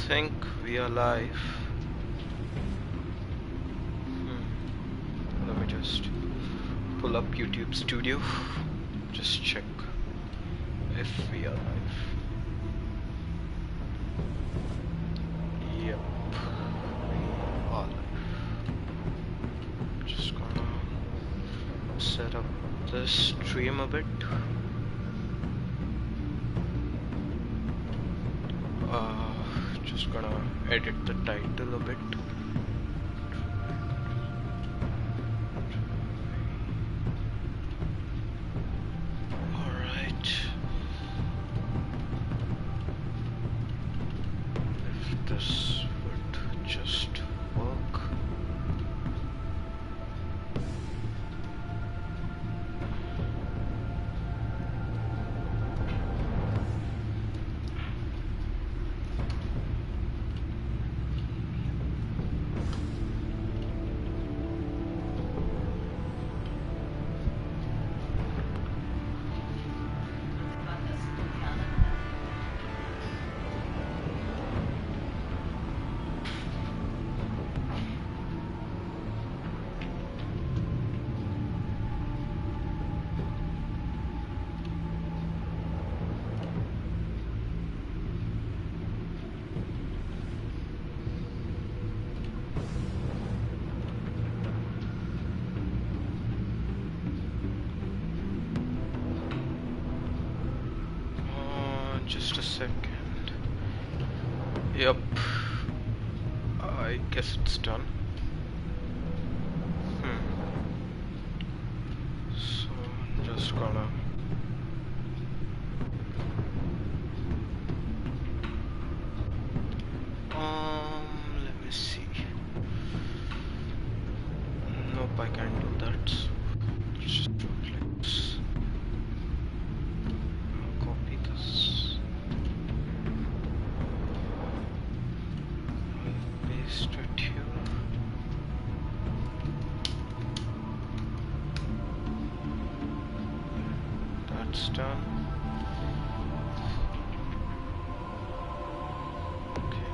think we are live. Let me just pull up YouTube Studio. Just check if we are live. Yep, we are live. Just gonna set up this stream a bit. Just gonna edit the title a bit. Alright. If this would just work. Just a second. Yep. I guess it's done. So I'm just gonna let me see. Nope, I can't do that. So just do it like this. I'll copy this. I'll paste it here. That's done. Okay.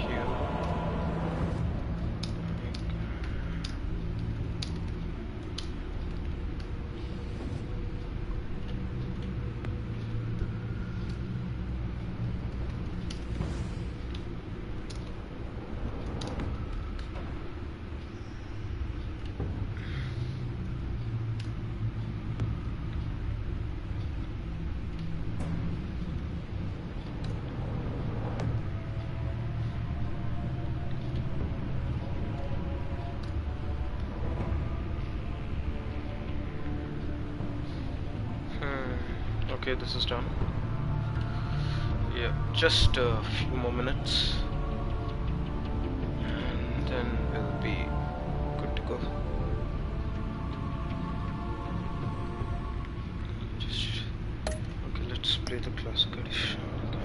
Here. Okay, this is done. Yeah, just a few more minutes and then we'll be good to go. Just okay, let's play the classic edition again.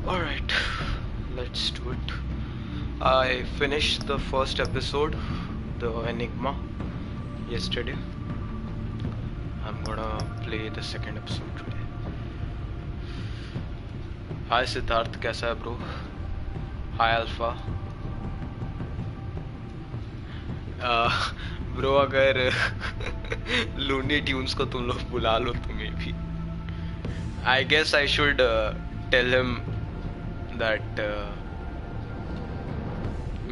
Alright, let's do it. I finished the first episode, the Enigma, yesterday. I'm gonna play the second episode today. Hi Siddharth, कैसा है bro? Hi Alpha. Bro, अगर Looney Tunes को तुम लोग बुला लो तुम्हें भी. I guess I should tell him that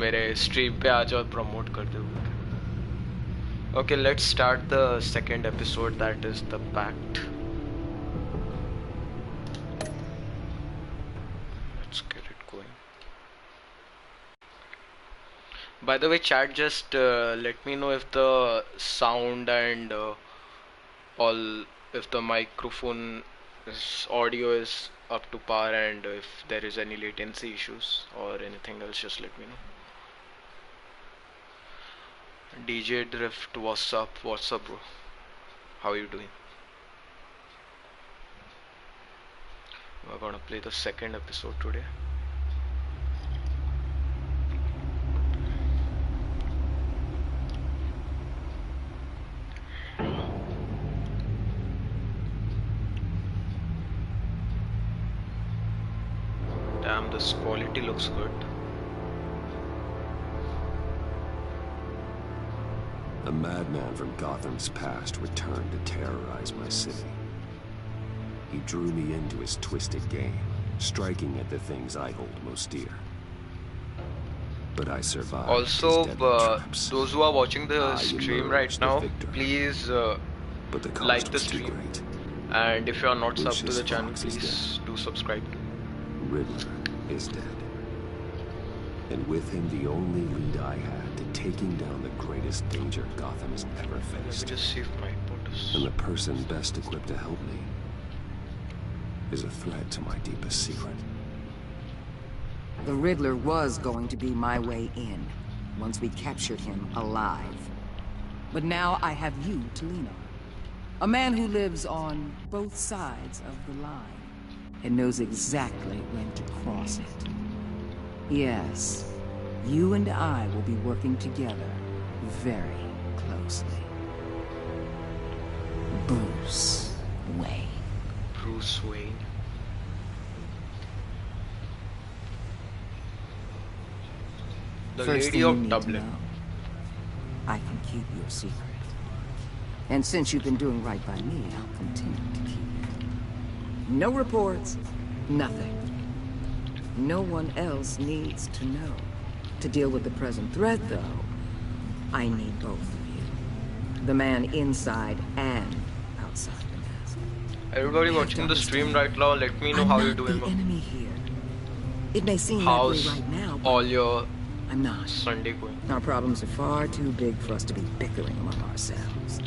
मेरे stream पे आ जाओ promote कर दो. Okay, let's start the second episode, that is the Pact. Let's get it going. By the way, chat, just let me know if the sound and all, if the microphone audio is up to par, and if there is any latency issues or anything else, just let me know. DJ Drift, what's up? What's up, bro? How are you doing? We're gonna play the second episode today. Damn, this quality looks good. A madman from Gotham's past returned to terrorize my city. He drew me into his twisted game, striking at the things I hold most dear. But I survived. Also, those who are watching the stream right now, please like the stream. And if you are not subbed to the channel, please do subscribe. Riddler is dead. And with him, the only lead I had to taking down the greatest danger Gotham has ever faced. Let me just see if my photos. And the person best equipped to help me is a threat to my deepest secret. The Riddler was going to be my way in, once we captured him alive. But now I have you to lean on. A man who lives on both sides of the line, and knows exactly when to cross it. Yes, you and I will be working together very closely. Bruce Wayne. Bruce Wayne. The First Lady thing you of need to Dublin. know, I can keep your secret. And since you've been doing right by me, I'll continue to keep it. No reports, nothing. No one else needs to know. To deal with the present threat, though, I need both of you. The man inside and outside the mask. Everybody watching the stream right now, let me know how you're doing. I'm not the enemy here. It may seem How's that way right now, but all your I'm not. Sunday going? Our problems are far too big for us to be bickering among ourselves.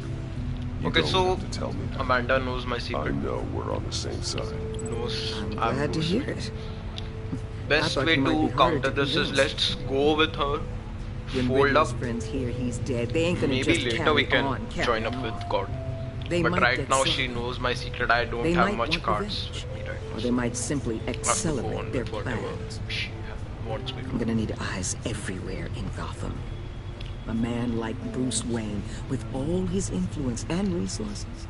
Okay, so have to tell me that. Amanda knows my I secret. know we're on the same side. Knows I'm I'm glad to Bruce. hear it. Best I thought way you might be to harder counter to this is convince. let's go with her, When fold up. Riddler's friends hear he's dead, they ain't gonna Maybe just later carry we can on, carry join up on. with God. They But might right get now slow. she knows my secret. I don't They have might much want cards revenge. with me right now. Or they might simply I have to go accelerate on their with whatever plans. she wants me to. I'm gonna need eyes everywhere in Gotham. A man like Bruce Wayne, with all his influence and resources,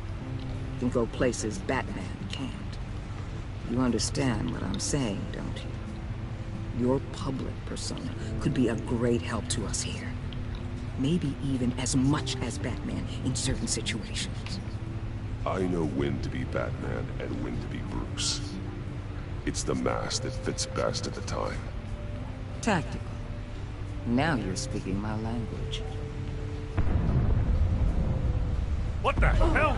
can go places Batman can't. You understand what I'm saying, don't you? Your public persona could be a great help to us here. Maybe even as much as Batman in certain situations. I know when to be Batman and when to be Bruce. It's the mask that fits best at the time. Tactical. Now you're speaking my language. What the hell?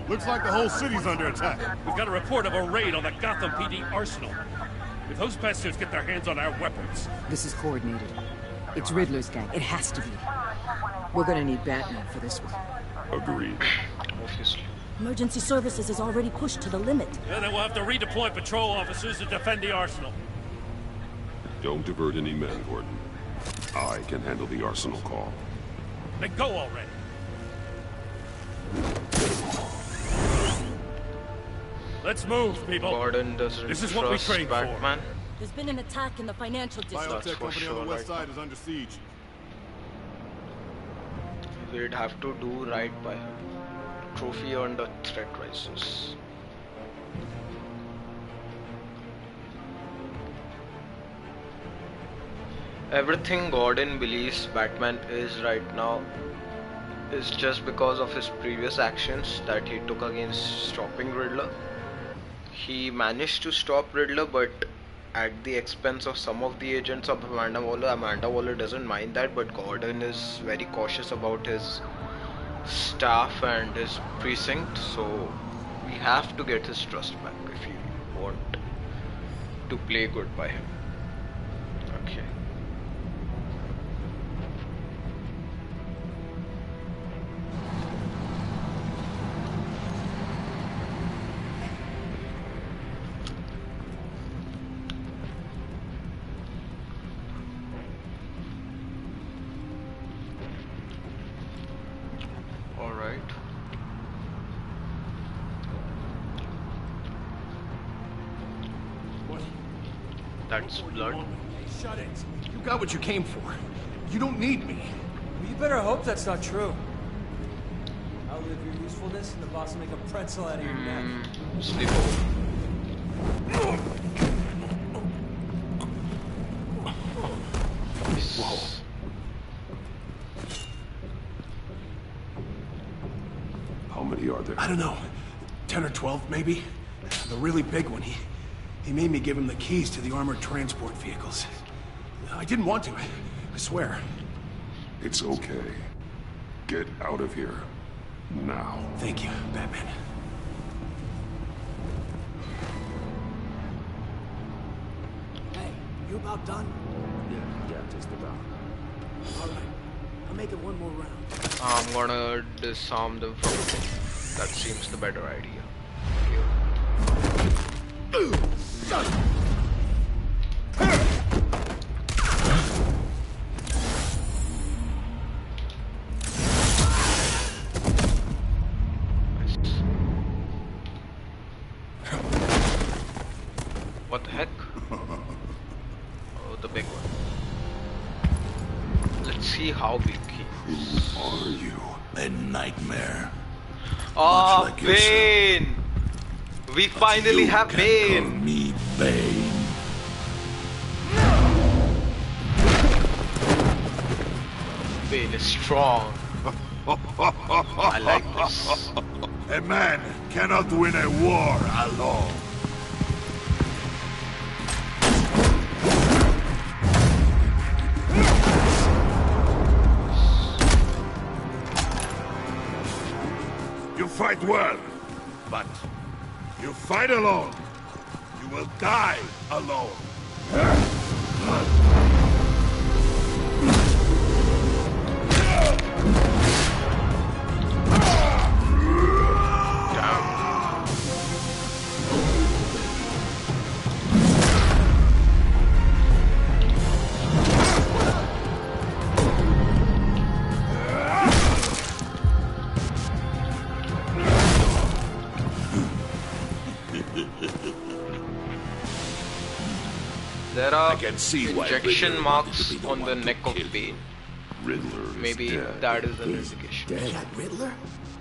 Looks like the whole city's under attack. We've got a report of a raid on the Gotham PD arsenal. If those bastards get their hands on our weapons... This is coordinated. It's Riddler's gang. It has to be. We're gonna need Batman for this one. Agreed. Obviously. Emergency services is already pushed to the limit. Yeah, then we'll have to redeploy patrol officers to defend the arsenal. Don't divert any men, Gordon. I can handle the arsenal call. Then go already. Let's move, people. Gordon doesn't This is what we trust trained for. Batman. There's been an attack in the financial district. That's Biotech for company on sure, the west right. side is under siege. We'd have to do right by her. Trophy earned, the threat rises. Everything Gordon believes Batman is right now is just because of his previous actions that he took against stopping Riddler. He managed to stop Riddler, but at the expense of some of the agents of Amanda Waller. Amanda Waller doesn't mind that, but Gordon is very cautious about his staff and his precinct, so we have to get his trust back if you want to play good by him. Okay. That's blood. Shut it. You got what you came for. You don't need me. Well, you better hope that's not true. I'll live your usefulness and the boss will make a pretzel out of your neck. Sleep over. Whoa. How many are there? I don't know. 10 or 12, maybe? The really big one, he made me give him the keys to the armored transport vehicles. I didn't want to, I swear. It's okay. Get out of here. Now. Thank you, Batman. Hey, you about done? Yeah, just about. Alright, I'll make it one more round. I'm gonna disarm them from within. That seems the better idea. What the heck? Oh, the big one. Let's see how big he is. Who are you? A nightmare. Oh, like Bane! We finally have Bane! Call me Bane. Bane is strong. I like this. A man cannot win a war alone. You fight well, but you fight alone. You will die alone. There are I can see why injection Riddler marks wanted to be the on the one to neck of kill Bane. Riddler is Maybe dead. that is an indication. Dead, Riddler?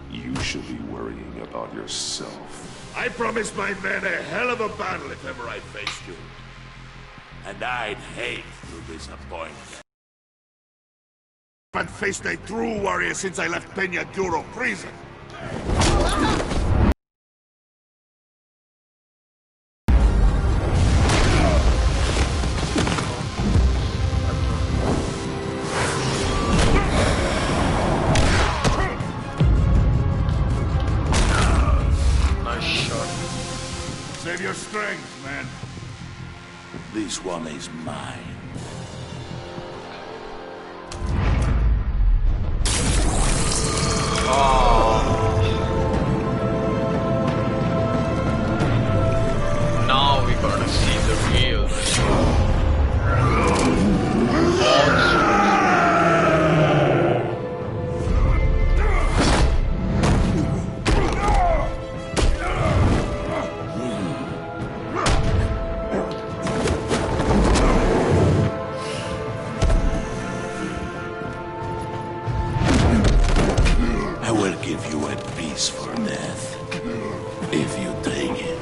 You should be worrying about yourself. I promised my men a hell of a battle if ever I faced you. And I'd hate to disappoint them. I haven't faced a true warrior since I left Peña Duro prison. Nice shot. Save your strength, man. This one is mine. Now we gotta see the real I will give you a peaceful death. If you take it.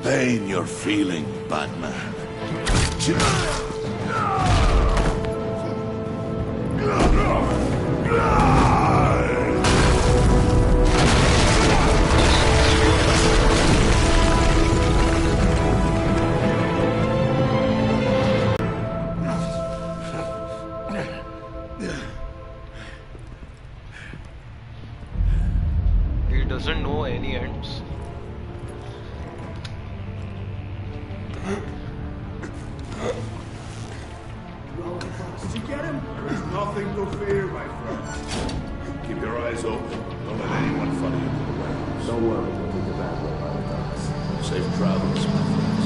pain you're feeling, Batman. He doesn't know any ends. Did you get him? There is nothing to fear, my friend. Keep your eyes open. Don't let anyone follow you to the warehouse. Don't worry, we'll take the bad way by the docks. Safe travels, my friends.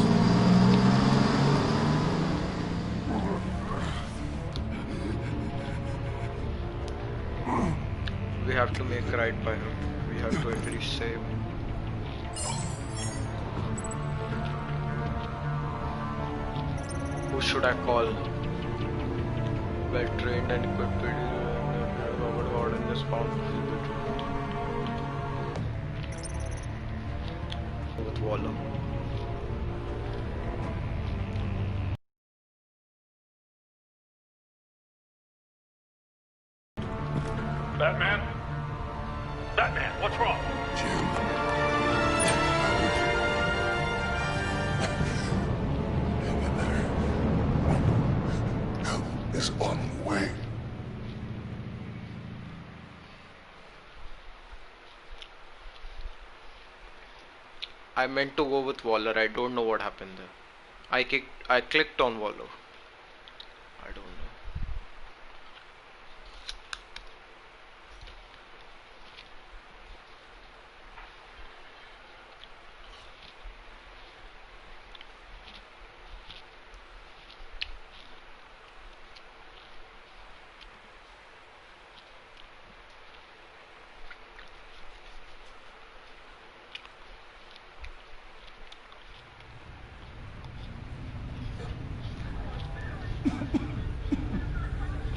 We have to make right by him. We have to at least save. Who should I call? Well trained and equipped Robert Gordon in this pound. With Waller. Batman? Batman, what's wrong? Jim. Hang in there. Help is on the way. I meant to go with Waller. I don't know what happened there. I clicked on Waller. I don't know.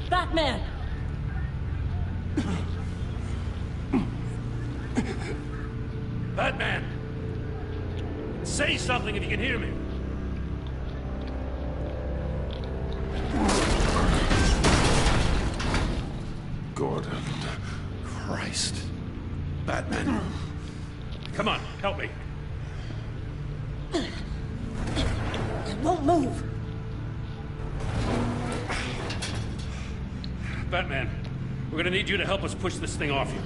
Batman! Batman! Say something if you can hear me. Gordon. Christ. Batman. Come on, help me. It won't move! Batman, we're gonna need you to help us push this thing off you.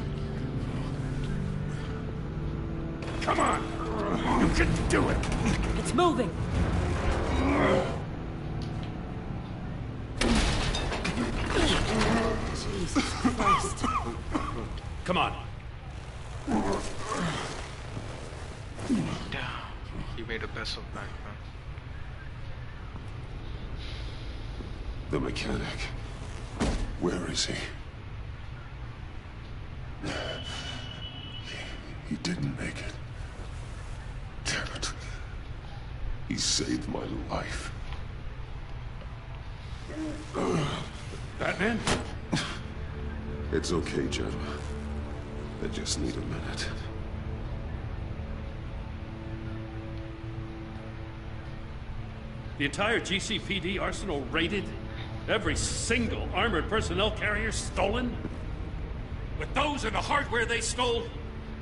Come on! You can do it! It's moving! Jesus Christ. Come on. He made a mess of Batman. The mechanic. Where is he? He didn't make it. Damn it. He saved my life. Batman? It's okay, Jim. I just need a minute. The entire GCPD arsenal raided? Every single armored personnel carrier stolen? With those and the hardware they stole?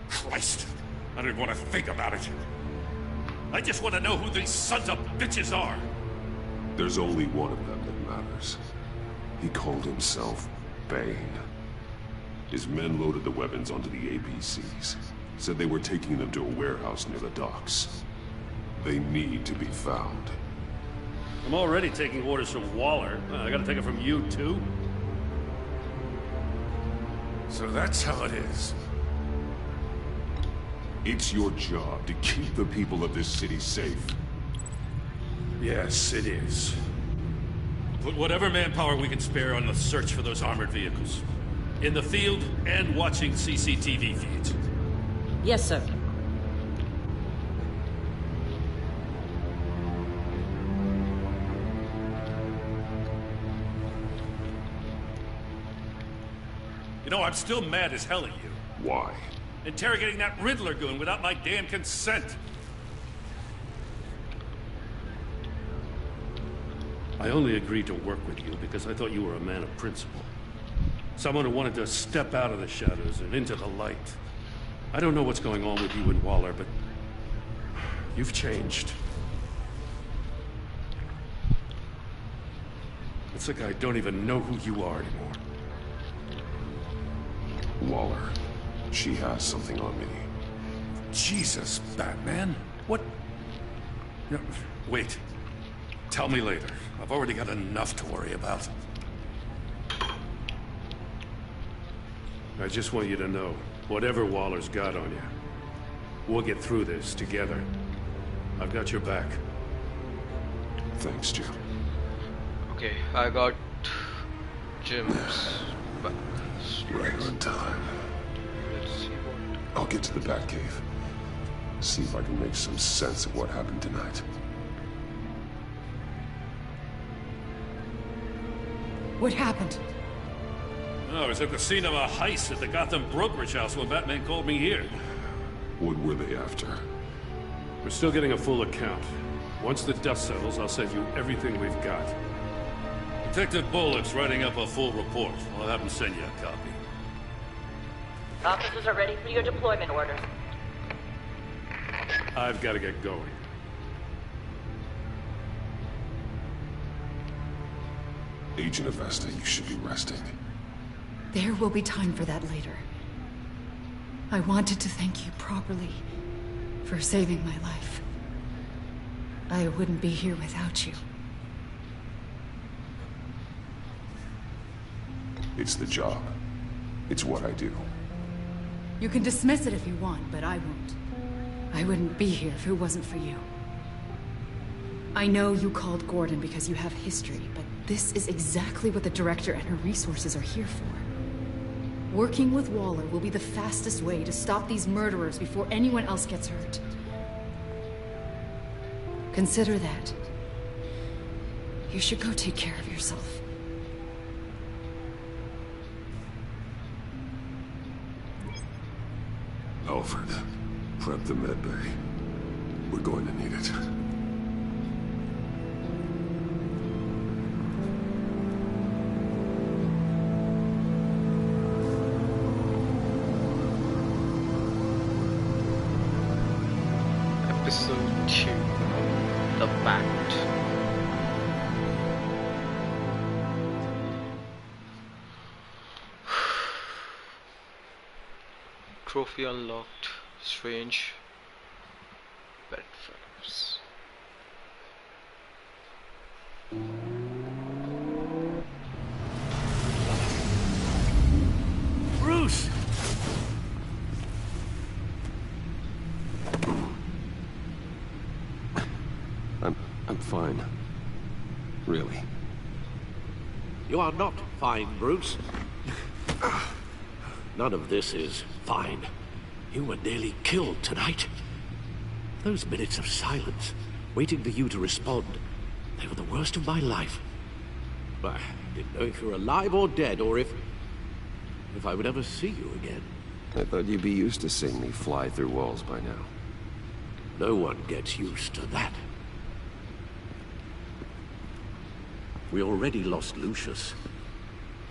Christ, I don't even want to think about it. I just want to know who these sons of bitches are. There's only one of them that matters. He called himself Bane. His men loaded the weapons onto the APCs. Said they were taking them to a warehouse near the docks. They need to be found. I'm already taking orders from Waller. I gotta take it from you, too? So that's how it is. It's your job to keep the people of this city safe. Yes, it is. Put whatever manpower we can spare on the search for those armored vehicles. In the field and watching CCTV feeds. Yes, sir. You know, I'm still mad as hell at you. Why? Interrogating that Riddler goon without my damn consent. I only agreed to work with you because I thought you were a man of principle. Someone who wanted to step out of the shadows and into the light. I don't know what's going on with you and Waller, but you've changed. It's like I don't even know who you are anymore. Waller, she has something on me. Jesus, Batman? What? No, wait. Tell me later. I've already got enough to worry about. I just want you to know, whatever Waller's got on you, we'll get through this together. I've got your back. Thanks, Jim. Okay, I got Jim's back. Right on time. Let's see what... I'll get to the Batcave. See if I can make some sense of what happened tonight. What happened? Oh, I was at the scene of a heist at the Gotham brokerage house when Batman called me here. What were they after? We're still getting a full account. Once the dust settles, I'll send you everything we've got. Detective Bullock's writing up a full report. I'll have him send you a copy. Officers are ready for your deployment orders. I've got to get going. Agent Avesta, you should be resting. There will be time for that later. I wanted to thank you properly for saving my life. I wouldn't be here without you. It's the job. It's what I do. You can dismiss it if you want, but I won't. I wouldn't be here if it wasn't for you. I know you called Gordon because you have history, but this is exactly what the Director and her resources are here for. Working with Waller will be the fastest way to stop these murderers before anyone else gets hurt. Consider that. You should go take care of yourself. Alfred, prep the med bay. We're going to need it. Episode 2, The Bat. Trophy unlocked. Strange bedfellows. Bruce! I'm fine. Really. You are not fine, Bruce. None of this is fine. You were nearly killed tonight. Those minutes of silence, waiting for you to respond, they were the worst of my life. I didn't know if you were alive or dead, or if I would ever see you again. I thought you'd be used to seeing me fly through walls by now. No one gets used to that. We already lost Lucius.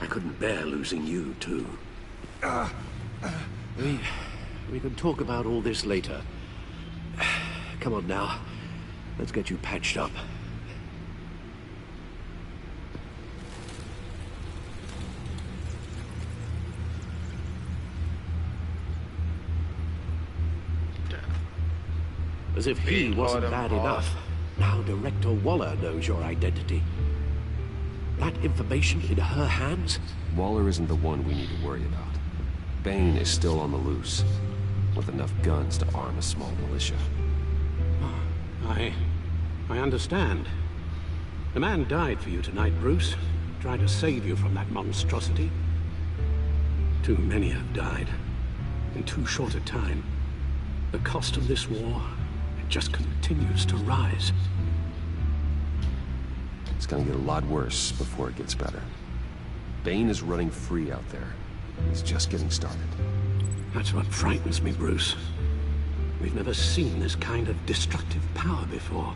I couldn't bear losing you, too. We can talk about all this later. Come on now. Let's get you patched up. As if he wasn't bad enough. Now Director Waller knows your identity. That information in her hands? Waller isn't the one we need to worry about. Bane is still on the loose, with enough guns to arm a small militia. I understand. The man died for you tonight, Bruce. Tried to save you from that monstrosity. Too many have died. In too short a time. The cost of this war, it just continues to rise. It's gonna get a lot worse before it gets better. Bane is running free out there. He's just getting started. That's what frightens me, Bruce. We've never seen this kind of destructive power before.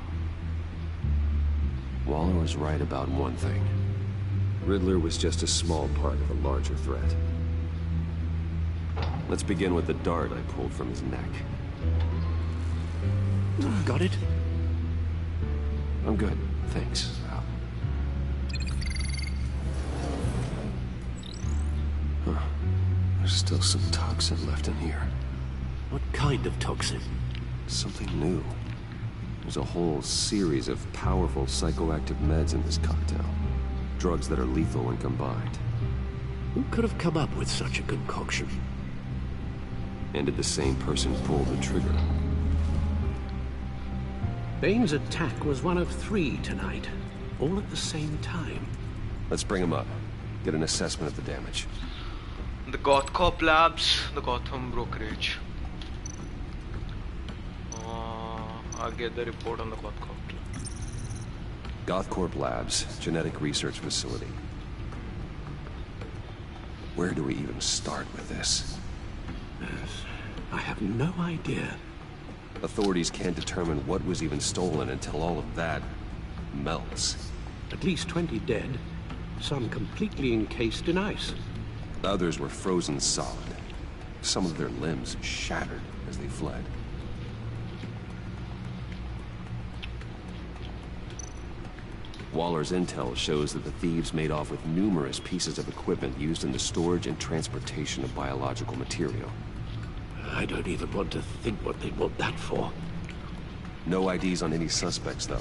Waller was right about one thing. Riddler was just a small part of a larger threat. Let's begin with the dart I pulled from his neck. Got it? I'm good, thanks. Huh. There's still some toxin left in here. What kind of toxin? Something new. There's a whole series of powerful psychoactive meds in this cocktail. Drugs that are lethal when combined. Who could have come up with such a concoction? And did the same person pull the trigger? Bane's attack was one of 3 tonight, all at the same time. Let's bring him up. Get an assessment of the damage. The Gothcorp Labs, the Gotham Brokerage. I'll get the report on the Gothcorp. Gothcorp Labs, genetic research facility. Where do we even start with this? Yes, I have no idea. Authorities can't determine what was even stolen until all of that melts. At least 20 dead, some completely encased in ice. Others were frozen solid. Some of their limbs shattered as they fled. Waller's intel shows that the thieves made off with numerous pieces of equipment used in the storage and transportation of biological material. I don't even want to think what they want that for. No IDs on any suspects, though.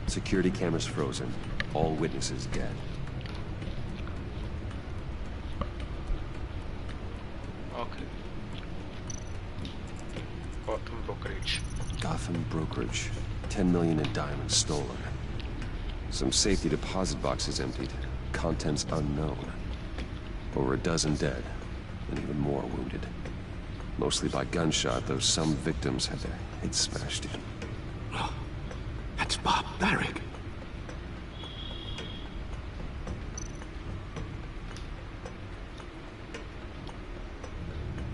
Security cameras frozen. All witnesses dead. Okay. Gotham Brokerage. Gotham Brokerage. 10 million in diamonds stolen. Some safety deposit boxes emptied. Contents unknown. Over a dozen dead, and even more wounded. Mostly by gunshot, though some victims had their heads smashed in. Oh, that's barbaric.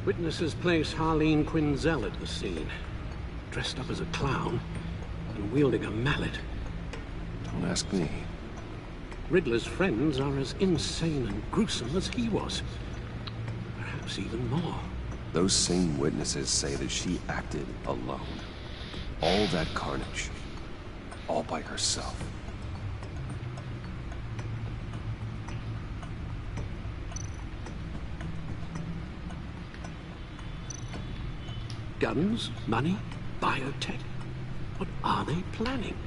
Witnesses place Harleen Quinzel at the scene, dressed up as a clown and wielding a mallet. Don't ask me. Riddler's friends are as insane and gruesome as he was. Perhaps even more. Those same witnesses say that she acted alone. All that carnage. All by herself. Guns, money, biotech. What are they planning?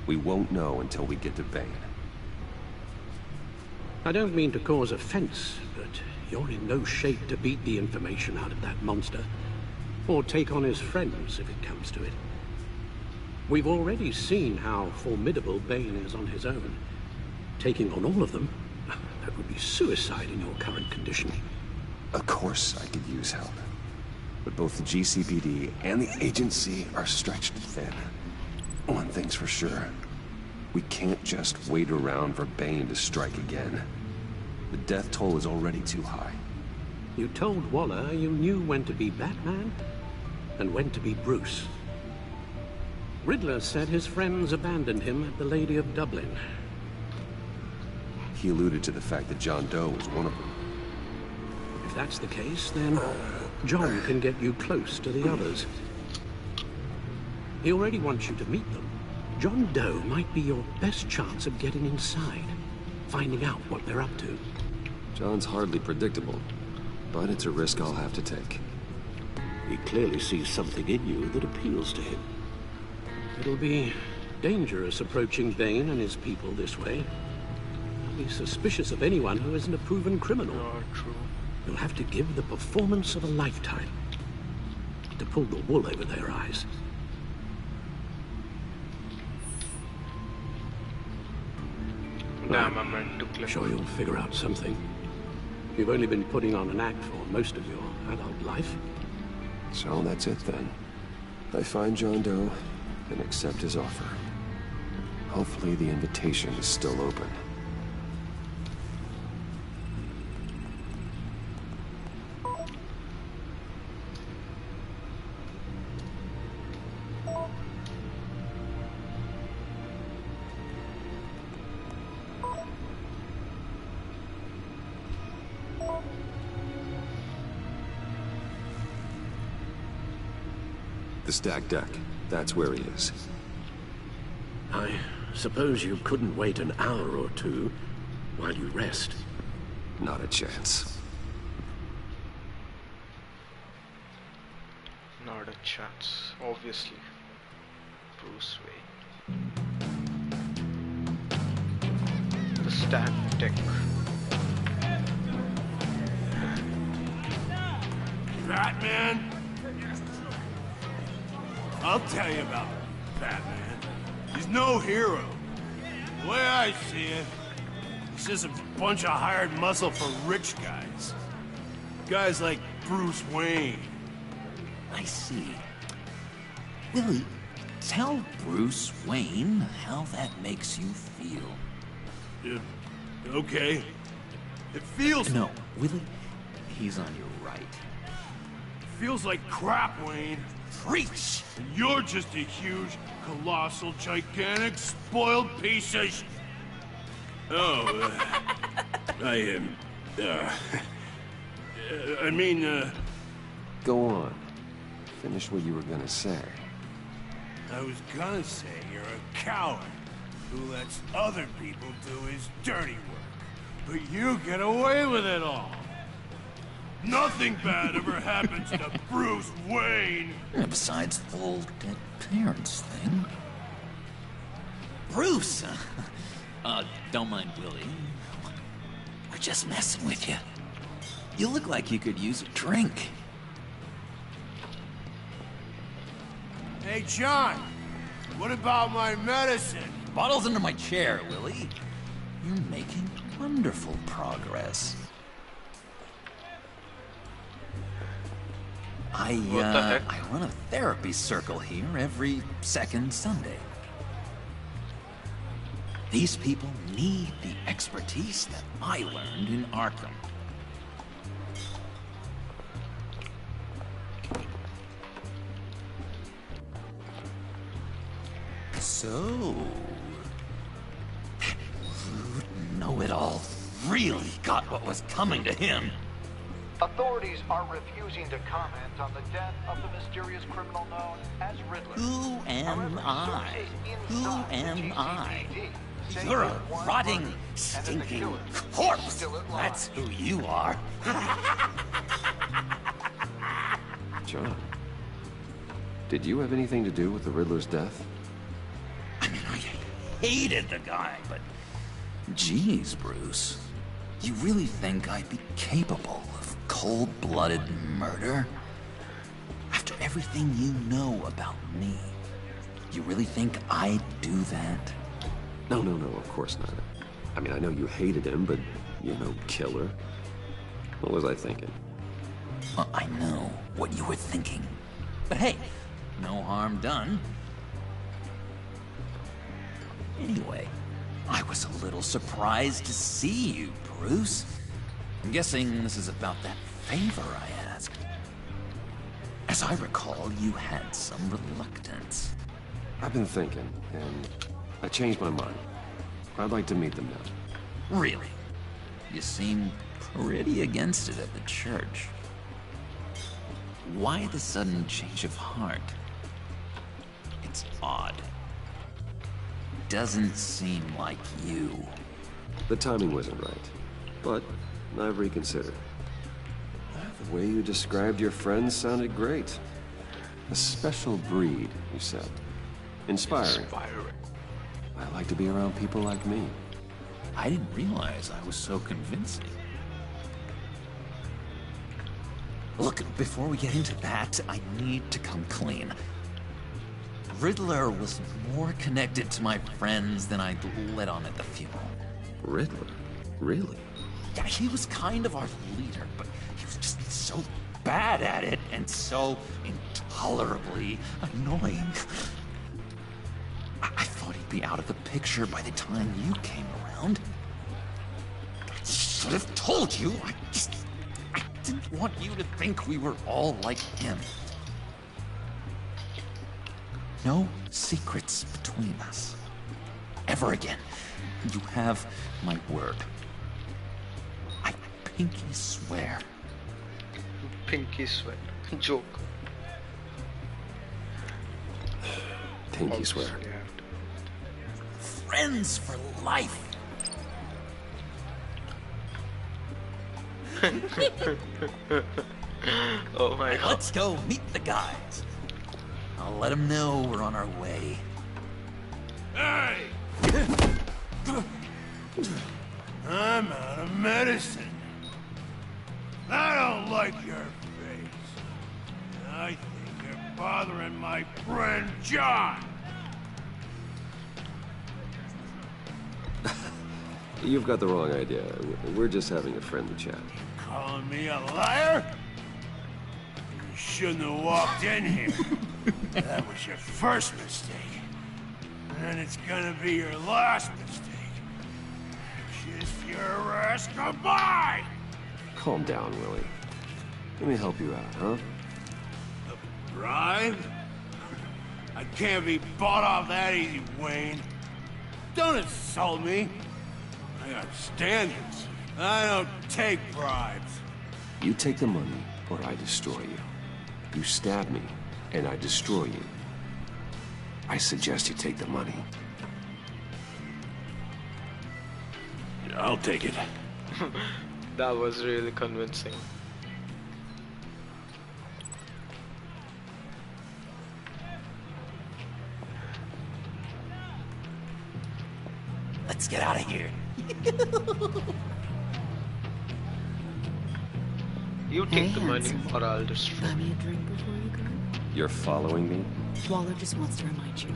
We won't know until we get to Bane. I don't mean to cause offense, but you're in no shape to beat the information out of that monster. Or take on his friends, if it comes to it. We've already seen how formidable Bane is on his own. Taking on all of them, that would be suicide in your current condition. Of course I could use help. But both the GCPD and the agency are stretched thin. One thing's for sure. We can't just wait around for Bane to strike again. The death toll is already too high. You told Waller you knew when to be Batman and when to be Bruce. Riddler said his friends abandoned him at the Lady of Dublin. He alluded to the fact that John Doe was one of them. If that's the case, then John can get you close to the others. He already wants you to meet them. John Doe might be your best chance of getting inside, finding out what they're up to. John's hardly predictable, but it's a risk I'll have to take. He clearly sees something in you that appeals to him. It'll be dangerous approaching Bane and his people this way. He'll be suspicious of anyone who isn't a proven criminal. True. You'll have to give the performance of a lifetime to pull the wool over their eyes. Damn, I meant to click. Sure you'll figure out something. You've only been putting on an act for most of your adult life. So that's it then. I find John Doe and accept his offer. Hopefully the invitation is still open. The stacked deck. That's where he is. I suppose you couldn't wait an hour or two while you rest. Not a chance. Not a chance, obviously. Bruce Wayne. The stack deck. Batman? I'll tell you about Batman. He's no hero. The way I see it, he's just a bunch of hired muscle for rich guys. Guys like Bruce Wayne. I see. Willie, tell Bruce Wayne how that makes you feel. Okay. It feels... No, Willie, he's on your right. Feels like crap, Wayne. Preach! And you're just a huge, colossal, gigantic, spoiled piece of Go on. Finish what you were gonna say. I was gonna say you're a coward who lets other people do his dirty work. But you get away with it all. Nothing bad ever happens to Bruce Wayne. Besides the whole dead parents thing. Bruce! Don't mind Willie. We're just messing with you. You look like you could use a drink. Hey, John. What about my medicine? Bottle's under my chair, Willie. You're making wonderful progress. What the heck? I run a therapy circle here every second Sunday. These people need the expertise that I learned in Arkham. So, rude know-it-all really got what was coming to him. Authorities are refusing to comment on the death of the mysterious criminal known as Riddler. Who am However, I? sources Who inside the am I? GCPD say You're a that one rotting, murder and that the stinking killer is corpse. still at That's large. who you are. John, did you have anything to do with the Riddler's death? I mean, I hated the guy, but... Geez, Bruce. You really think I'd be capable of cold-blooded murder? After everything you know about me, you really think I'd do that? No, of course not. I mean, I know you hated him, but you're no killer. What was I thinking? Well, I know what you were thinking. But hey, no harm done. Anyway, I was a little surprised to see you, Bruce. I'm guessing this is about that favor I asked. As I recall, you had some reluctance. I've been thinking, and I changed my mind. I'd like to meet them now. Really? You seem pretty against it at the church. Why the sudden change of heart? It's odd. Doesn't seem like you. The timing wasn't right, but I've reconsidered. The way you described your friends sounded great. A special breed, you said. Inspiring. I like to be around people like me. I didn't realize I was so convincing. Look, before we get into that, I need to come clean. Riddler was more connected to my friends than I'd let on at the funeral. Riddler? Really? Yeah, he was kind of our leader, but he was just so bad at it and so intolerably annoying. I thought he'd be out of the picture by the time you came around. I should have told you. I didn't want you to think we were all like him. No secrets between us. Ever again. You have my word. I pinky swear. Pinky swear. Joke. pinky swear. Friends for life. Oh my god. Let's go meet the guys. I'll let them know we're on our way. Hey! I'm out of medicine. I don't like your face. I think you're bothering my friend John. You've got the wrong idea. We're just having a friendly chat. Calling me a liar? You shouldn't have walked in here. That was your first mistake. And it's gonna be your last mistake. Kiss your ass goodbye! Calm down, Willie. Let me help you out, huh? A bribe? I can't be bought off that easy, Wayne. Don't insult me. I got standards. I don't take bribes. You take the money, or I destroy you. You stab me, and I destroy you. I suggest you take the money. I'll take it. That was really convincing. Let's get out of here. You take the money, or I'll destroy. Buy me a drink before you go. You're following me? Waller just wants to remind you.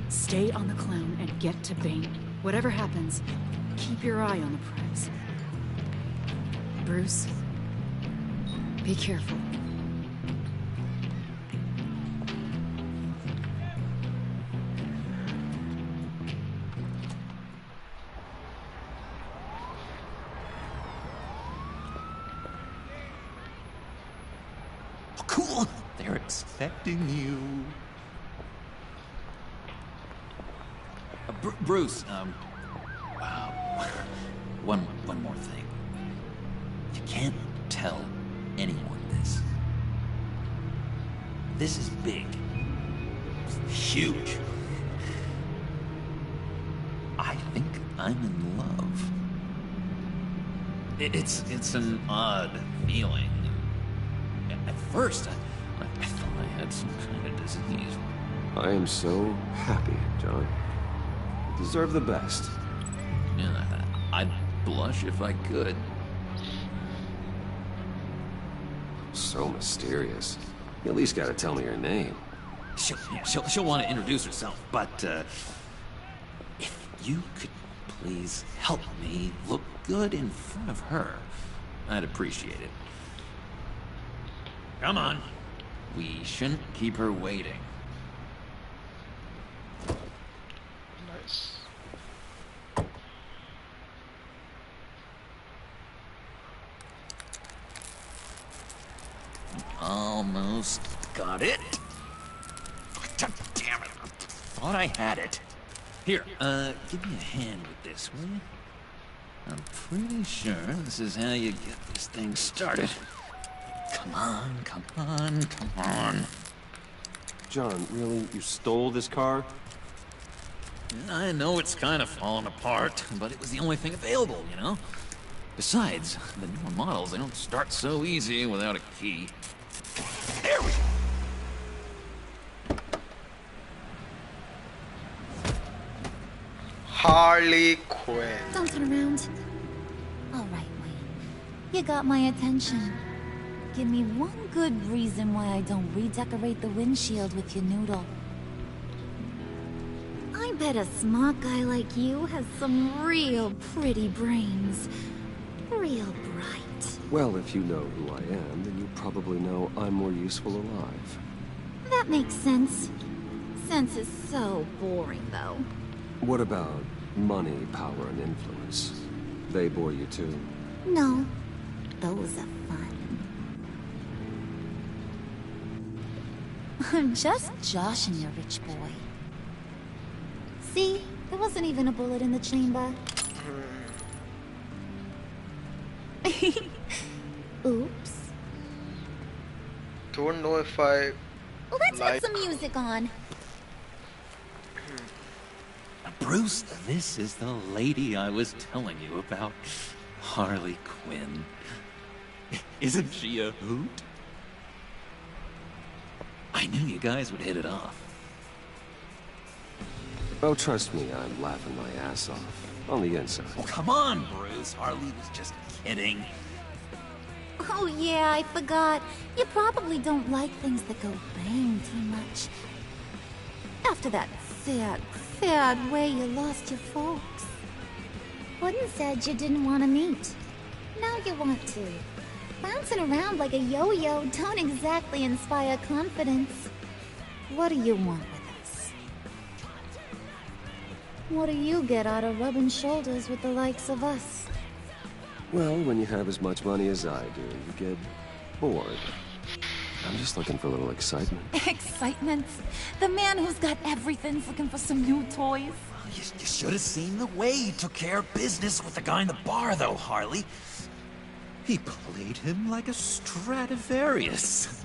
Stay on the clown and get to Bane. Whatever happens, keep your eye on the prize. Bruce, be careful. Oh, cool. They're expecting you. Bruce, one more thing. You can't tell anyone this. This is big. Huge. I think I'm in love. It's an odd feeling. At first, I thought I had some kind of disease. I am so happy, John. You deserve the best. Yeah, I'd blush if I could. So mysterious. You at least gotta tell me your name. She'll want to introduce herself, but if you could please help me look good in front of her, I'd appreciate it. Come on. We shouldn't keep her waiting. Nice. Almost got it. God damn it. I thought I had it. Here, give me a hand with this, will you? I'm pretty sure this is how you get this thing started. Come on, come on, come on. John, really? You stole this car? I know it's kind of falling apart, but it was the only thing available, you know? Besides, the newer models, they don't start so easy without a key. There we go! Harley Quinn. Don't turn around. All right, Wayne. You got my attention. Give me one good reason why I don't redecorate the windshield with your noodle. I bet a smart guy like you has some real pretty brains. Real bright. Well, if you know who I am, then you probably know I'm more useful alive. That makes sense. Sense is so boring, though. What about money, power, and influence? They bore you too? No. Those are fun. I'm just joshing you, rich boy. See? There wasn't even a bullet in the chamber. Oops. Don't know if I Let's like... put some music on. Bruce, this is the lady I was telling you about. Harley Quinn. Isn't she a hoot? I knew you guys would hit it off. Oh, trust me, I'm laughing my ass off. On the inside. Oh, come on, Bruce. Harley was just kidding. Oh yeah, I forgot. You probably don't like things that go bang too much. After that sad way you lost your folks. Wooden said you didn't want to meet. Now you want to. Bouncing around like a yo-yo don't exactly inspire confidence. What do you want with us? What do you get out of rubbing shoulders with the likes of us? Well, when you have as much money as I do, you get bored. I'm just looking for a little excitement. Excitement? The man who's got everything's looking for some new toys. You should have seen the way he took care of business with the guy in the bar, though, Harley. He played him like a Stradivarius.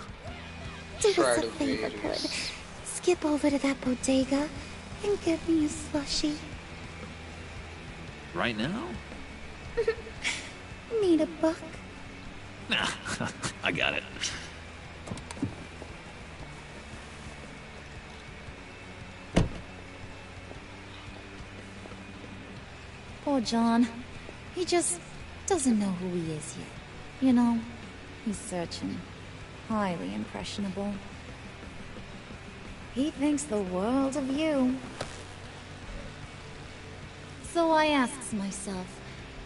Do us a favor, Bud. Skip over to that bodega and get me a slushie. Right now? Need a buck? Nah, I got it. Poor John. He just doesn't know who he is yet. You know, he's searching. Highly impressionable. He thinks the world of you. So I asks myself,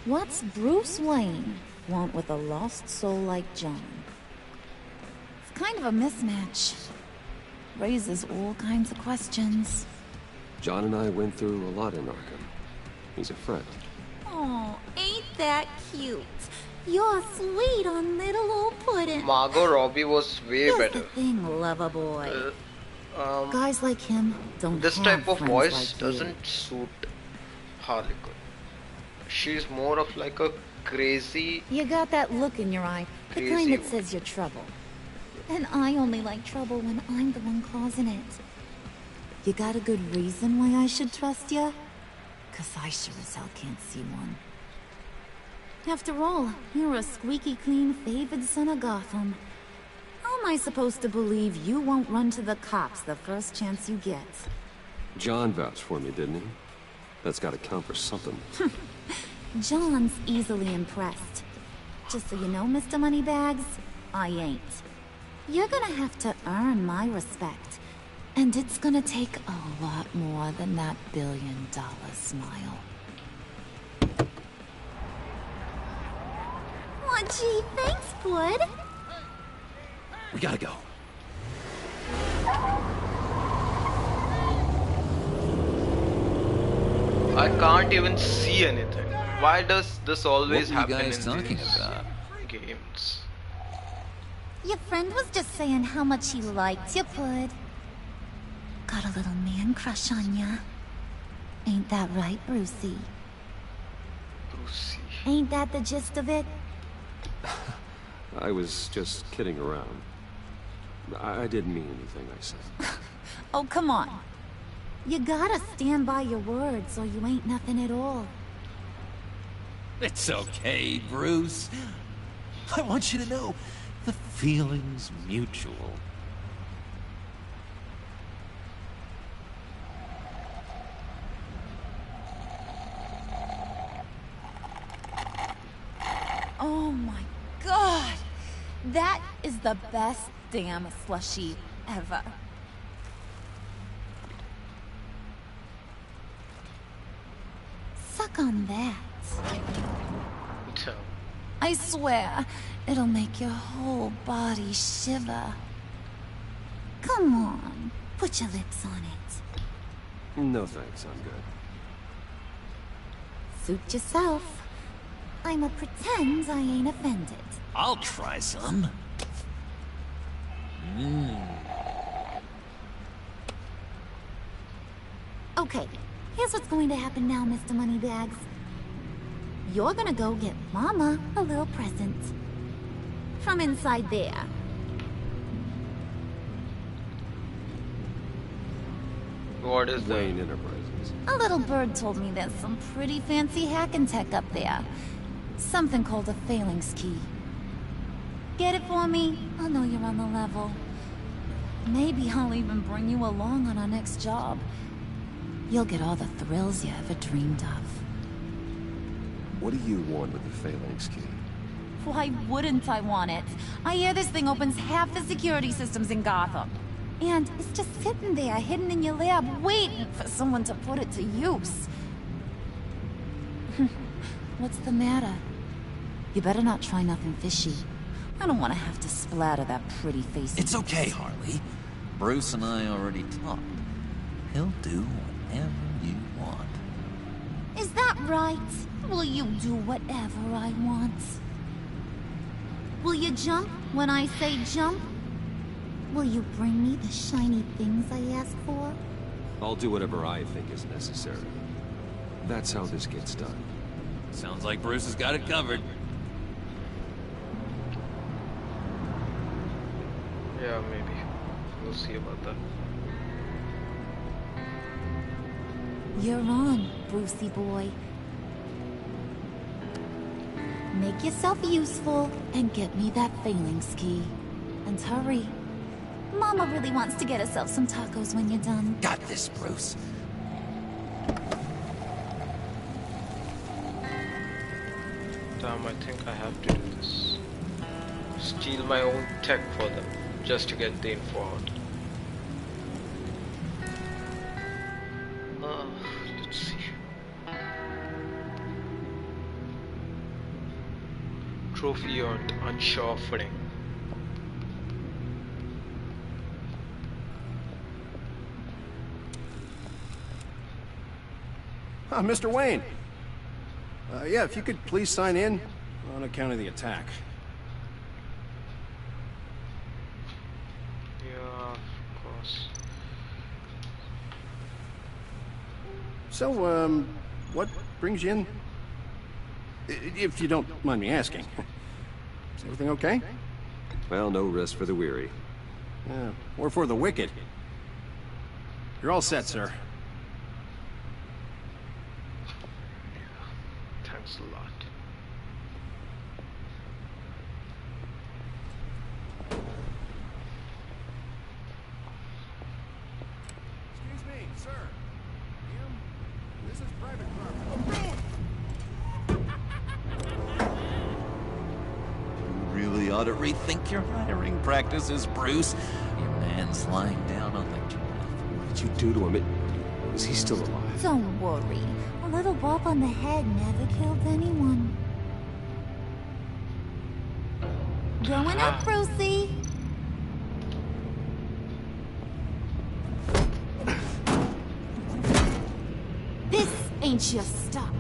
what's Bruce Wayne want with a lost soul like John? It's kind of a mismatch. Raises all kinds of questions. John and I went through a lot in Arkham. He's a friend. Oh, ain't that cute? You're sweet on little old puddin'. Margot Robbie was way Here's better. the thing, lover boy. Guys like him don't This have type of friends voice like doesn't suit Harley Quinn. She's more of like a crazy. You got that look in your eye, the Crazy kind that one. says you're trouble. And I only like trouble when I'm the one causing it. You got a good reason why I should trust you? 'Cause I sure as hell can't see one. After all, you're a squeaky clean favored son of Gotham. How am I supposed to believe you won't run to the cops the first chance you get? John vouched for me, didn't he? That's gotta count for something. John's easily impressed. Just so you know, Mr. Moneybags, I ain't. You're gonna have to earn my respect. And it's gonna take a lot more than that $1 billion smile. Oh, gee, thanks, Bud. We gotta go. I can't even see anything. Why does this always What were happen you guys in talking these about? games? Your friend was just saying how much he liked you, Bud. Got a little man crush on ya. Ain't that right, Brucey? Brucey. Ain't that the gist of it? I was just kidding around. I didn't mean anything I said. Oh, come on. You gotta stand by your words or you ain't nothing at all. It's okay, Bruce. I want you to know the feeling's mutual. Oh my god! That is the best damn slushie ever. Suck on that. So, I swear, it'll make your whole body shiver. Come on, put your lips on it. No thanks, I'm good. Suit yourself. I'ma pretend I ain't offended. I'll try some. Okay, here's what's going to happen now, Mr. Moneybags. You're gonna go get Mama a little present. From inside there. what is that? Wayne Enterprises. A little bird told me there's some pretty fancy hacking tech up there. Something called a phalanx key. Get it for me? I'll know you're on the level. Maybe I'll even bring you along on our next job. You'll get all the thrills you ever dreamed of. What do you want with the phalanx key? Why wouldn't I want it? I hear this thing opens half the security systems in Gotham. And it's just sitting there, hidden in your lab, waiting for someone to put it to use. What's the matter? You better not try nothing fishy. I don't want to have to splatter that pretty face. It's okay, Harley. Bruce and I already talked. He'll do whatever you want. Is that right? Will you do whatever I want? Will you jump when I say jump? Will you bring me the shiny things I ask for? I'll do whatever I think is necessary. That's how this gets done. Sounds like Bruce has got it covered. Yeah, maybe. We'll see about that. You're on, Brucey boy. Make yourself useful and get me that phalanx key. And hurry. Mama really wants to get herself some tacos when you're done. Got this, Bruce. Damn, I think I have to do this. Steal my own tech for them, just to get the info out. Let's see. Trophy earned, unsure footing. Mr. Wayne. Yeah, if you could please sign in on account of the attack. Yeah, of course. So, what brings you in? If you don't mind me asking. Is everything okay? Well, no rest for the weary. Or for the wicked. You're all set, sir. Thanks a lot. Excuse me, sir. Ma'am, this is private property. You really ought to rethink your hiring practices, Bruce. Your man's lying down on the job. What did you do to him? Is he still alive? Don't worry. A little bump on the head never killed anyone. Going up, Brucey. This ain't your stop.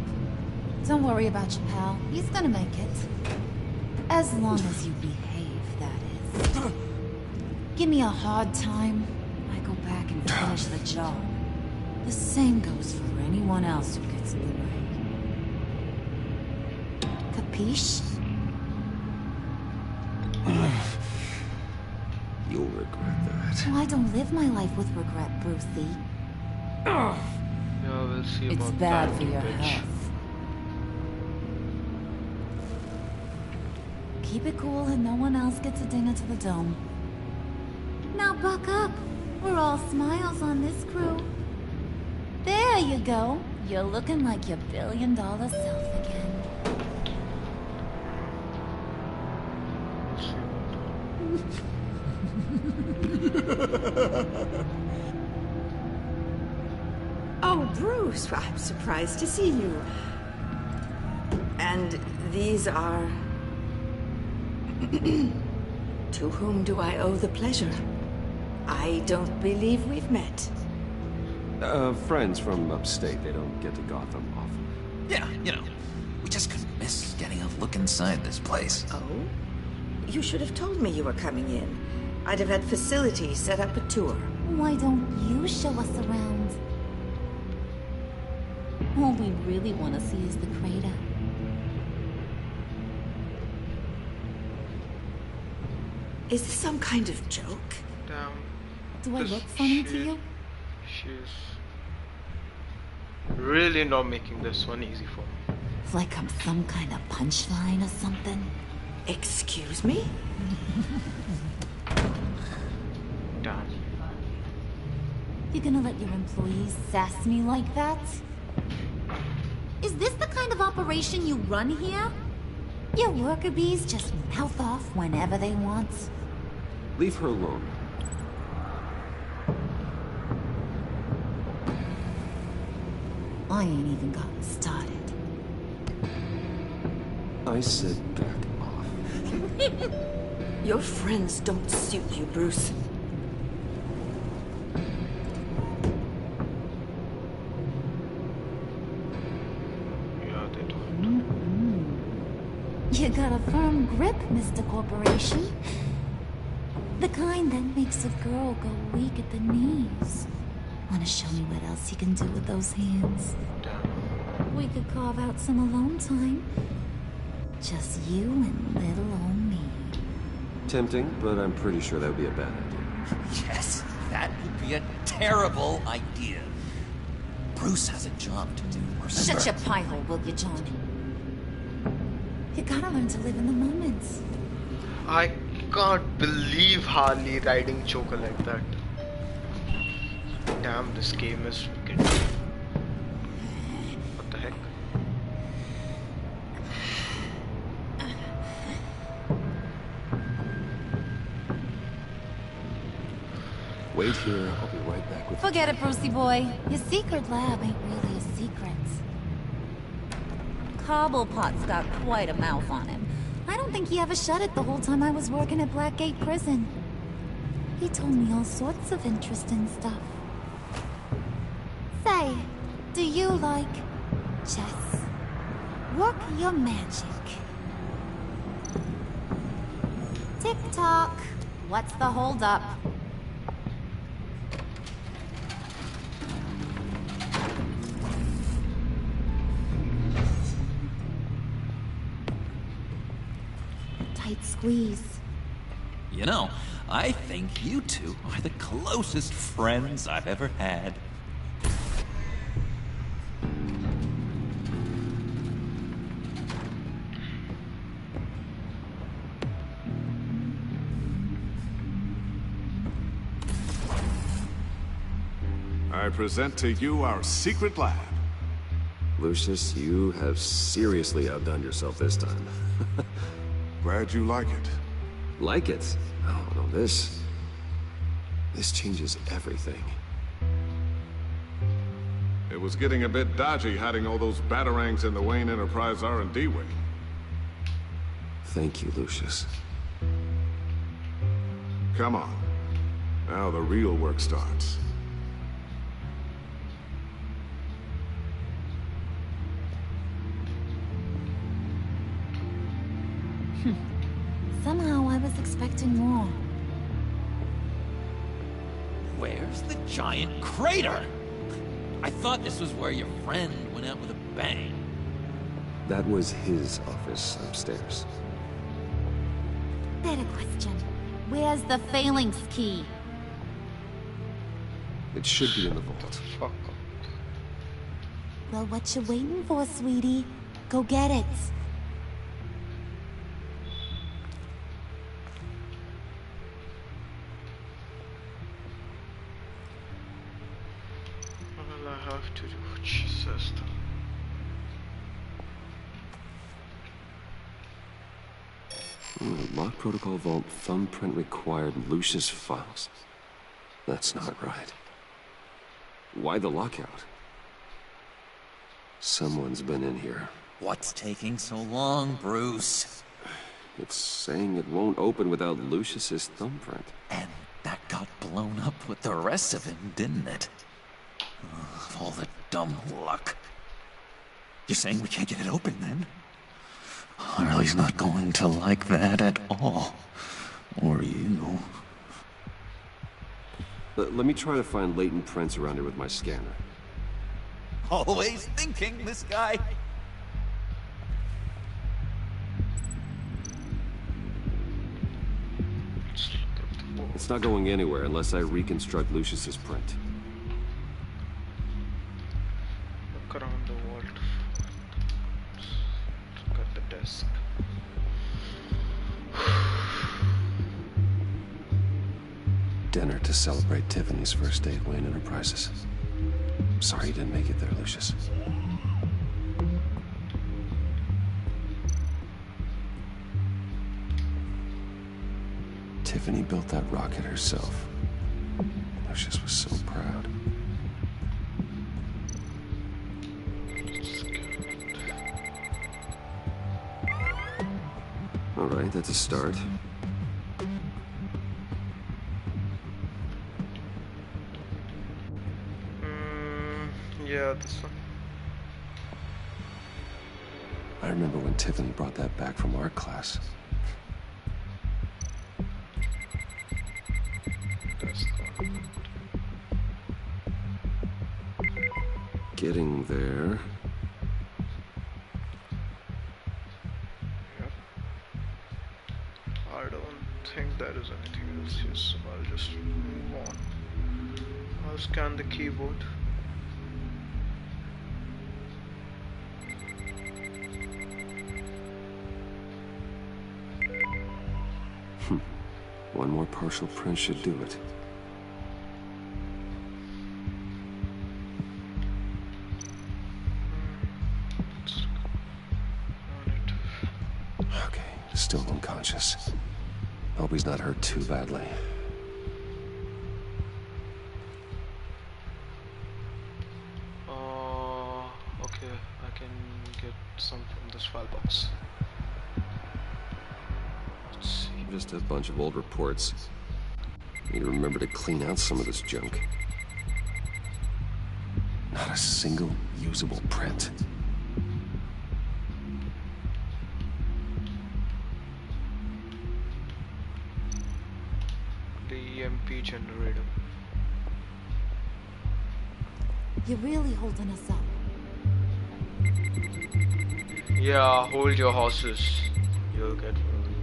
Don't worry about your pal. He's gonna make it. As long as you behave, that is. Give me a hard time, I go back and finish the job. The same goes for anyone else who gets in the way. Capiche? You'll regret that. Oh, I don't live my life with regret, Brucey. Yeah, we'll see about It's bad that, for your bitch. health. Keep it cool and no one else gets a dinger to the dome. Now buck up. We're all smiles on this crew. There you go. You're looking like your billion-dollar self again. Oh, Bruce, I'm surprised to see you. And these are... To whom do I owe the pleasure? I don't believe we've met. Friends from upstate. They don't get to Gotham often. Yeah, you know, we just couldn't miss getting a look inside this place. Oh? You should have told me you were coming in. I'd have had facilities set up a tour. Why don't you show us around? All we really want to see is the crater. Is this some kind of joke? Damn. Do I look funny to you? She's... Really not making this one easy for me. Like I'm some kind of punchline or something. Excuse me? Damn. You gonna let your employees sass me like that? Is this the kind of operation you run here? Your worker bees just mouth off whenever they want. Leave her alone. I ain't even gotten started. I said back off. Your friends don't suit you, Bruce. Yeah, they don't. You got a firm grip, Mr. Corporation. The kind that makes a girl go weak at the knees. Wanna show me what else you can do with those hands? Damn. We could carve out some alone time. Just you and little old me. Tempting, but I'm pretty sure that would be a bad idea. Yes, that would be a terrible idea. Bruce has a job to do. Shut your pie hole, will you, John? You gotta learn to live in the moment. I can't believe Harley riding Joker like that. Damn, this game is wicked. What the heck? Wait here, I'll be right back with Forget it, Brucey boy. Your secret lab ain't really a secret. Cobblepot's got quite a mouth on him. I don't think he ever shut it the whole time I was working at Blackgate Prison. He told me all sorts of interesting stuff. Say, do you like chess? Work your magic. Tick-tock. What's the holdup? Tight squeeze. You know, I think you two are the closest friends I've ever had. I present to you our secret lab. Lucius, you have seriously outdone yourself this time. Glad you like it. Like it? Oh, no, this changes everything. It was getting a bit dodgy hiding all those batarangs in the Wayne Enterprise R&D wing. Thank you, Lucius. Come on. Now the real work starts. Somehow I was expecting more. Where's the giant crater? I thought this was where your friend went out with a bang. That was his office upstairs. Better question. Where's the phalanx key? It should be in the vault. Fuck. Well, what you waiting for, sweetie? Go get it. All I have to do, Jesus. Lock protocol vault thumbprint required Lucius files. That's not right. Why the lockout? Someone's been in here. What's taking so long, Bruce? It's saying it won't open without Lucius's thumbprint. And that got blown up with the rest of him, didn't it? All the dumb luck. You're saying we can't get it open, then? Harley's not going to like that at all. Or you. Let me try to find latent prints around here with my scanner. Always thinking, this guy. It's not going anywhere unless I reconstruct Lucius's print. Look dinner to celebrate Tiffany's first day at Wayne Enterprises. Sorry you didn't make it there, Lucius. Tiffany built that rocket herself. Lucius was so proud. All right, that's a start. Yeah, this one. I remember when Tiffany brought that back from art class. That's the one. Getting there. Yep. I don't think there is anything else here, so I'll just move on. I'll scan the keyboard. One more partial print should do it. Okay, still unconscious. Hope he's not hurt too badly. Okay, I can get some from this file box. Let's see. Just a bunch of old reports. Need to remember to clean out some of this junk. Not a single usable print. The EMP generator. You're really holding us up. Yeah, hold your horses. You'll get what you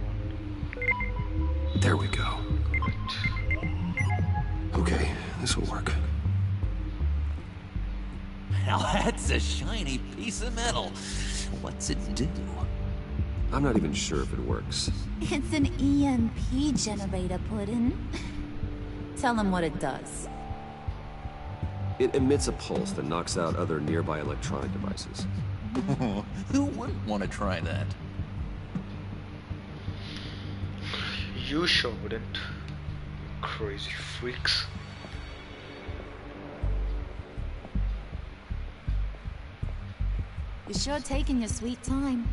want. There we go. Okay, this will work. Now that's a shiny piece of metal. What's it do? I'm not even sure if it works. It's an EMP generator, Puddin'. Tell him what it does. It emits a pulse that knocks out other nearby electronic devices. Who wouldn't want to try that? You sure wouldn't. Crazy freaks. You're sure taking your sweet time.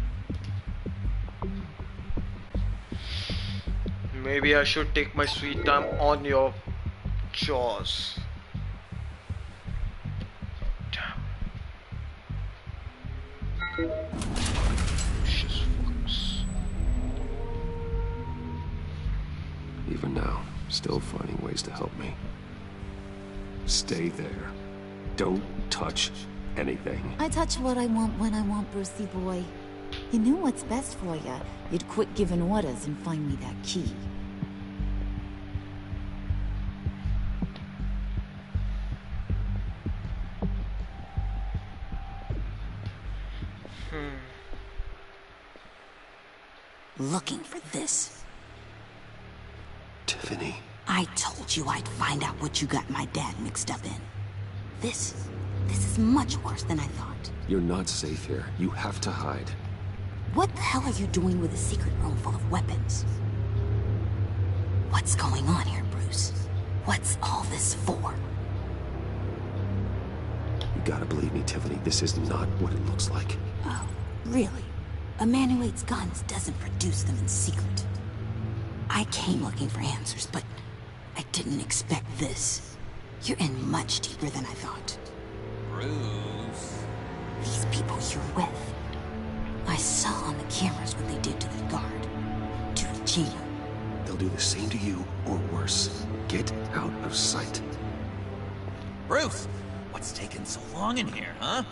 Maybe I should take my sweet time on your jaws. Damn. Vicious fucks. Even now, still finding ways to help me. Stay there. Don't touch anything. I touch what I want when I want, Brucey boy. You knew what's best for you. You'd quit giving orders and find me that key. Looking for this. Tiffany. I told you I'd find out what you got my dad mixed up in. This is much worse than I thought. You're not safe here. You have to hide. What the hell are you doing with a secret room full of weapons? What's going on here, Bruce? What's all this for? You gotta believe me, Tiffany. This is not what it looks like. Oh, really? A man who hates guns doesn't produce them in secret. I came looking for answers, but I didn't expect this. You're in much deeper than I thought. Bruce. These people you're with. I saw on the cameras what they did to the guard. To Regina. They'll do the same to you, or worse. Get out of sight. Bruce, what's taking so long in here, huh?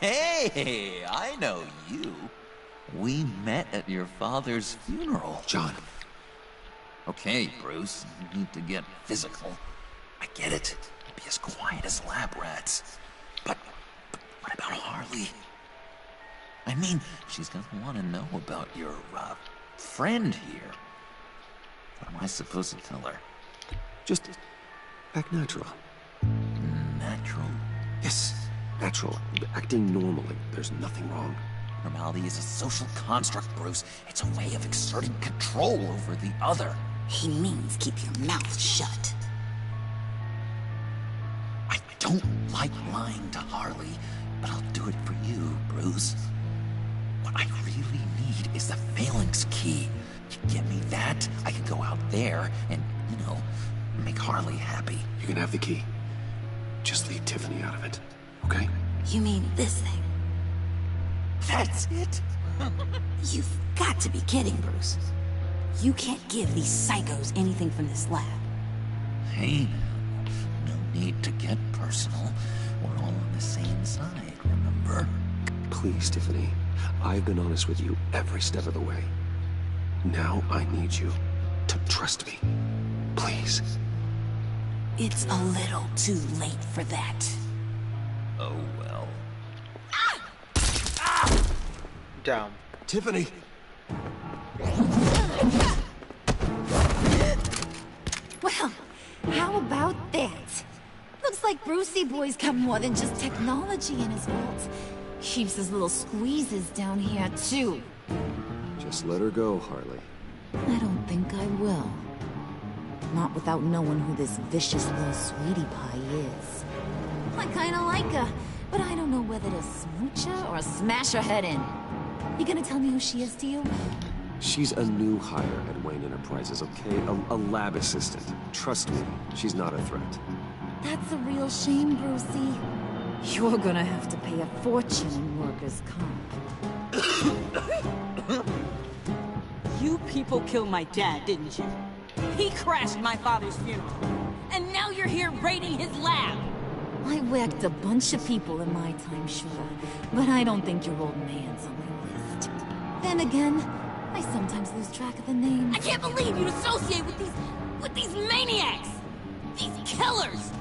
Hey, I know you. We met at your father's funeral. John. Okay, Bruce, you need to get physical. I get it. Be as quiet as lab rats. But what about Harley? I mean, she's gonna want to know about your, friend here. What am I supposed to tell her? Just act natural. Natural? Yes, natural. Acting normally. There's nothing wrong. Normality is a social construct, Bruce. It's a way of exerting control over the other. He means keep your mouth shut. I don't like lying to Harley, but I'll do it for you, Bruce. What I really need is the phalanx key. You get me that, I can go out there and, make Harley happy. You can have the key. Just leave Tiffany out of it, okay? You mean this thing? That's it? You've got to be kidding, Bruce. You can't give these psychos anything from this lab. Hey, no need to get personal. We're all on the same side, remember? Please, Tiffany. I've been honest with you every step of the way. Now I need you to trust me. Please. It's a little too late for that. Oh, well. Damn. Tiffany! Well, how about that? Looks like Brucey Boy's got more than just technology in his vault. Keeps his little squeezes down here, too. Just let her go, Harley. I don't think I will. Not without knowing who this vicious little sweetie pie is. I kinda like her, but I don't know whether to smooch her or smash her head in. You gonna tell me who she is to you? She's a new hire at Wayne Enterprises, okay? A lab assistant. Trust me, she's not a threat. That's a real shame, Brucey. You're gonna have to pay a fortune in workers' comp. You people killed my dad, didn't you? He crashed my father's funeral. And now you're here raiding his lab. I whacked a bunch of people in my time, sure. But I don't think your old man's on my list. Then again, I sometimes lose track of the names. I can't believe you associate with these maniacs! These killers!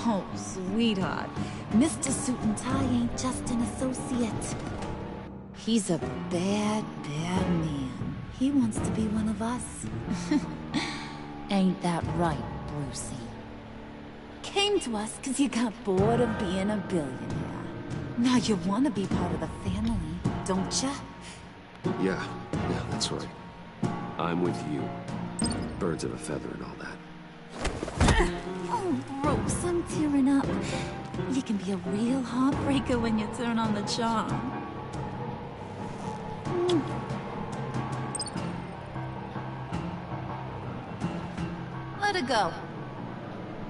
Oh, sweetheart. Mr. Suit and Tie ain't just an associate. He's a bad, bad man. He wants to be one of us. Ain't that right, Brucey? Came to us because you got bored of being a billionaire. Now you want to be part of the family, don't ya? Yeah, that's right. I'm with you. Birds of a feather and all that. Oh, Bruce, I'm tearing up. You can be a real heartbreaker when you turn on the charm. Let her go.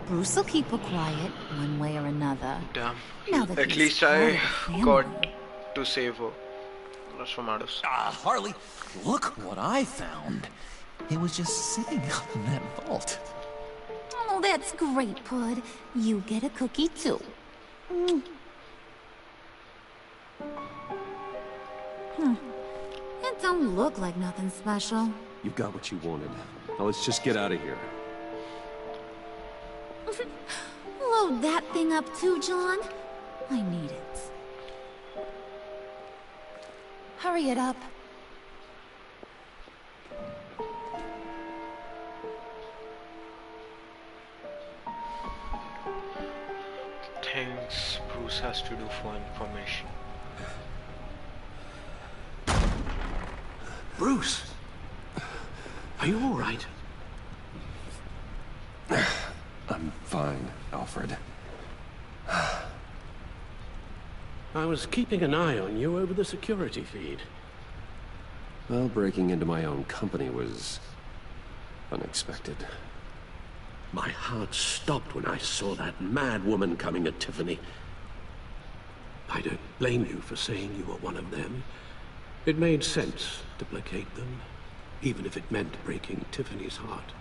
Bruce will keep her quiet, one way or another. Damn. Now that At he's least part I of the family. got to save her. That's what matters. Harley, look what I found. It was just sitting up in that vault. Oh, that's great, Pud. You get a cookie, too. It don't look like nothing special. You got what you wanted. Now let's just get out of here. Load that thing up too, John. I need it. Hurry it up. Things Bruce has to do for information. Bruce! Are you all right? I'm fine, Alfred. I was keeping an eye on you over the security feed. Well, breaking into my own company was unexpected. My heart stopped when I saw that mad woman coming at Tiffany. I don't blame you for saying you were one of them. It made sense to placate them, even if it meant breaking Tiffany's heart.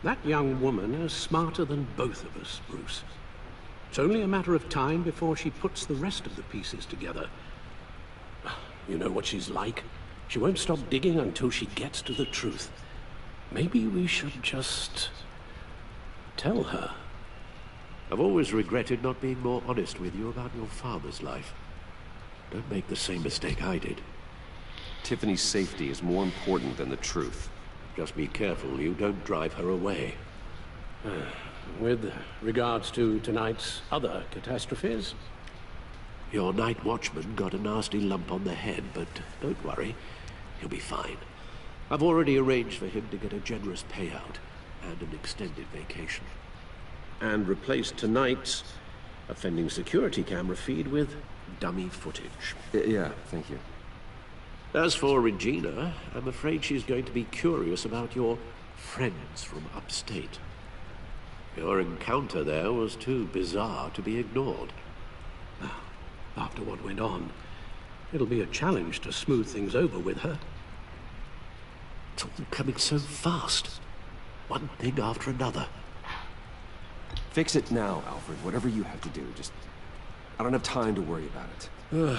That young woman is smarter than both of us, Bruce. It's only a matter of time before she puts the rest of the pieces together. You know what she's like? She won't stop digging until she gets to the truth. Maybe we should just tell her. I've always regretted not being more honest with you about your father's life. Don't make the same mistake I did. Tiffany's safety is more important than the truth. Just be careful you don't drive her away. With regards to tonight's other catastrophes? Your night watchman got a nasty lump on the head, but don't worry. He'll be fine. I've already arranged for him to get a generous payout and an extended vacation. And replaced tonight's offending security camera feed with dummy footage. Yeah, thank you. As for Regina, I'm afraid she's going to be curious about your friends from upstate. Your encounter there was too bizarre to be ignored. After what went on, it'll be a challenge to smooth things over with her. It's all coming so fast. One thing after another. Fix it now, Alfred. Whatever you have to do. Just... I don't have time to worry about it.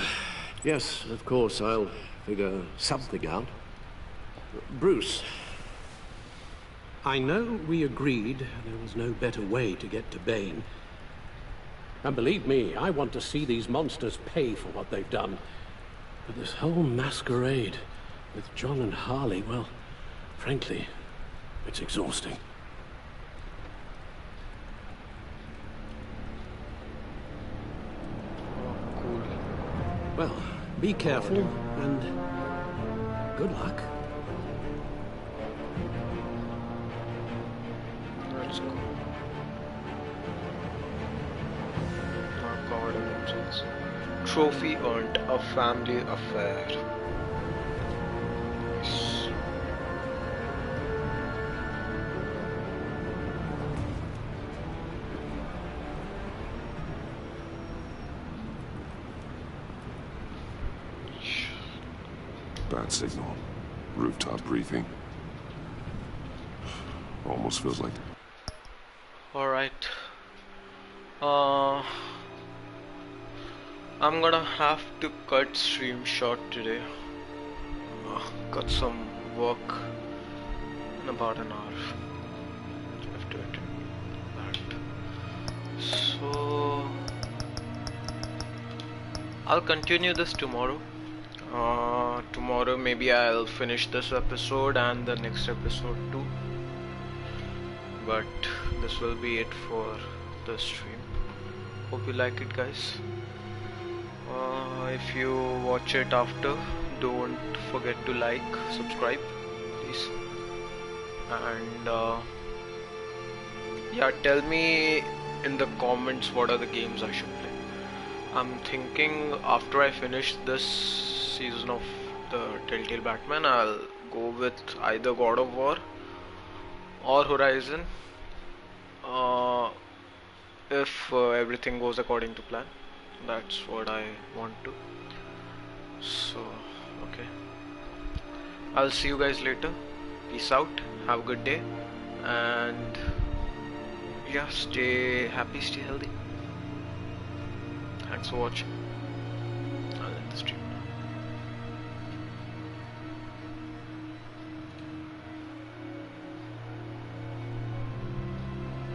Yes, of course, I'll figure something out. Bruce. I know we agreed there was no better way to get to Bane. And believe me, I want to see these monsters pay for what they've done. But this whole masquerade with John and Harley, well, frankly, it's exhausting. Cool. Well, be careful and good luck. Let's go. Card emergence. Trophy earned. A family affair. Nice. Bad signal. Rooftop briefing. Almost feels like... Alright. I'm gonna have to cut stream short today. Got some work in about an hour. I have to attend that. So I'll continue this tomorrow. Tomorrow maybe I'll finish this episode and the next episode too. But this will be it for the stream. Hope you like it, guys. If you watch it after, don't forget to like, subscribe please, and yeah, tell me in the comments what are the games I should play. I'm thinking after I finish this season of the Telltale Batman, I'll go with either God of War or Horizon, if everything goes according to plan. That's what I want to. So okay, I'll see you guys later. Peace out, have a good day, and yeah, stay happy, stay healthy. Thanks for watching.